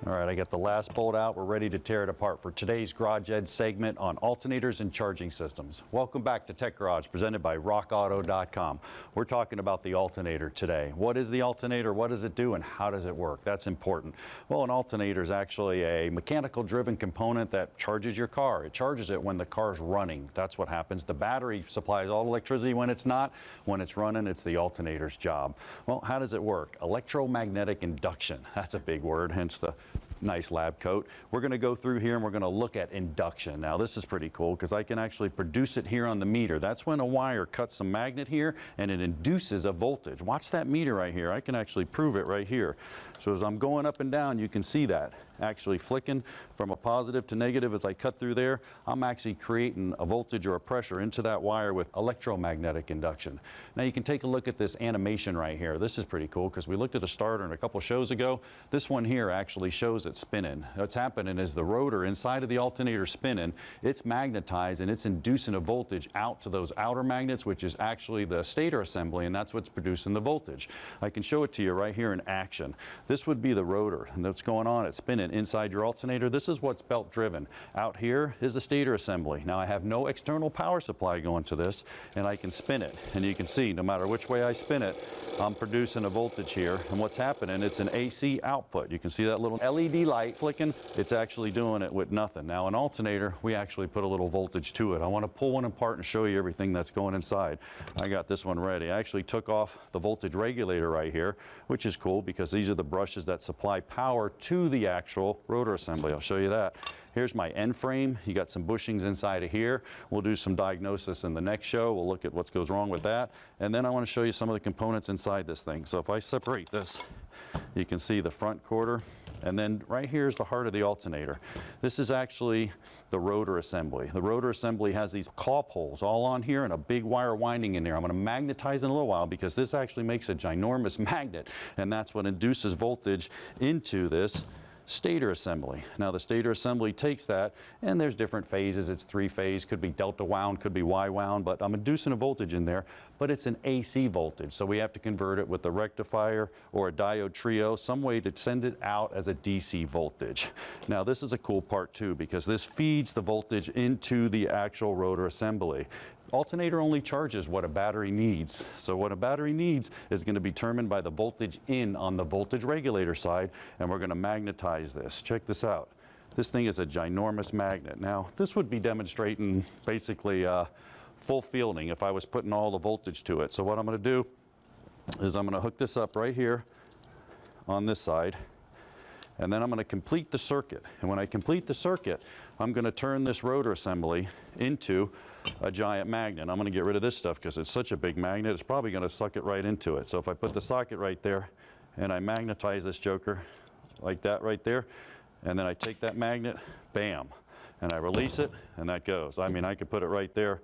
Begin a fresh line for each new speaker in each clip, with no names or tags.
All right, I got the last bolt out. We're ready to tear it apart for today's Garage Edge segment on alternators and charging systems. Welcome back to Tech Garage, presented by rockauto.com. We're talking about the alternator today. What is the alternator? What does it do? And how does it work? That's important. Well, an alternator is actually a mechanical driven component that charges your car. It charges it when the car's running. That's what happens. The battery supplies all electricity when it's not. When it's running, it's the alternator's job. Well, how does it work? Electromagnetic induction. That's a big word, hence the nice lab coat. We're going to go through here and we're going to look at induction. Now this is pretty cool because I can actually produce it here on the meter. That's when a wire cuts a magnet here and it induces a voltage. Watch that meter right here. I can actually prove it right here. So as I'm going up and down, you can see that actually flicking from a positive to negative. As I cut through there, I'm actually creating a voltage or a pressure into that wire with electromagnetic induction. Now you can take a look at this animation right here. This is pretty cool because we looked at a starter in a couple shows ago. This one here actually shows it spinning. What's happening is the rotor inside of the alternator spinning, it's magnetized and it's inducing a voltage out to those outer magnets, which is actually the stator assembly, and that's what's producing the voltage. I can show it to you right here in action. This would be the rotor, and what's going on, it's spinning inside your alternator. This is what's belt driven. Out here is the stator assembly. Now I have no external power supply going to this, and I can spin it, and you can see no matter which way I spin it, I'm producing a voltage here, and what's happening, it's an AC output. You can see that little LED light flicking. It's actually doing it with nothing. Now an alternator, we actually put a little voltage to it. I want to pull one apart and show you everything that's going inside. I got this one ready. I actually took off the voltage regulator right here, which is cool because these are the brushes that supply power to the actual rotor assembly. I'll show you that. Here's my end frame. You got some bushings inside of here. We'll do some diagnosis in the next show. We'll look at what goes wrong with that. And then I want to show you some of the components inside this thing. So if I separate this, you can see the front quarter. And then right here is the heart of the alternator. This is actually the rotor assembly. The rotor assembly has these claw poles all on here and a big wire winding in there. I'm going to magnetize in a little while because this actually makes a ginormous magnet, and that's what induces voltage into this stator assembly. Now the stator assembly takes that, and there's different phases. It's three-phase, could be delta wound, could be Y wound, but I'm inducing a voltage in there, but it's an AC voltage, so we have to convert it with a rectifier or a diode trio, some way to send it out as a DC voltage. Now this is a cool part too, because this feeds the voltage into the actual rotor assembly. Alternator only charges what a battery needs. So what a battery needs is going to be determined by the voltage in on the voltage regulator side, and we're going to magnetize this. Check this out. This thing is a ginormous magnet. Now, this would be demonstrating basically full fielding if I was putting all the voltage to it. So what I'm going to do is I'm going to hook this up right here on this side, and then I'm going to complete the circuit. And when I complete the circuit, I'm going to turn this rotor assembly into a giant magnet. I'm going to get rid of this stuff because it's such a big magnet, it's probably going to suck it right into it. So if I put the socket right there and I magnetize this joker like that right there, and then I take that magnet, bam, and I release it, and that goes. I mean, I could put it right there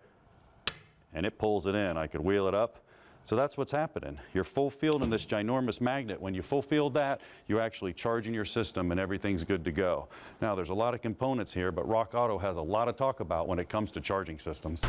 and it pulls it in. I could wheel it up. So that's what's happening. You're full fielding this ginormous magnet. When you full field that, you're actually charging your system and everything's good to go. Now there's a lot of components here, but Rock Auto has a lot to talk about when it comes to charging systems.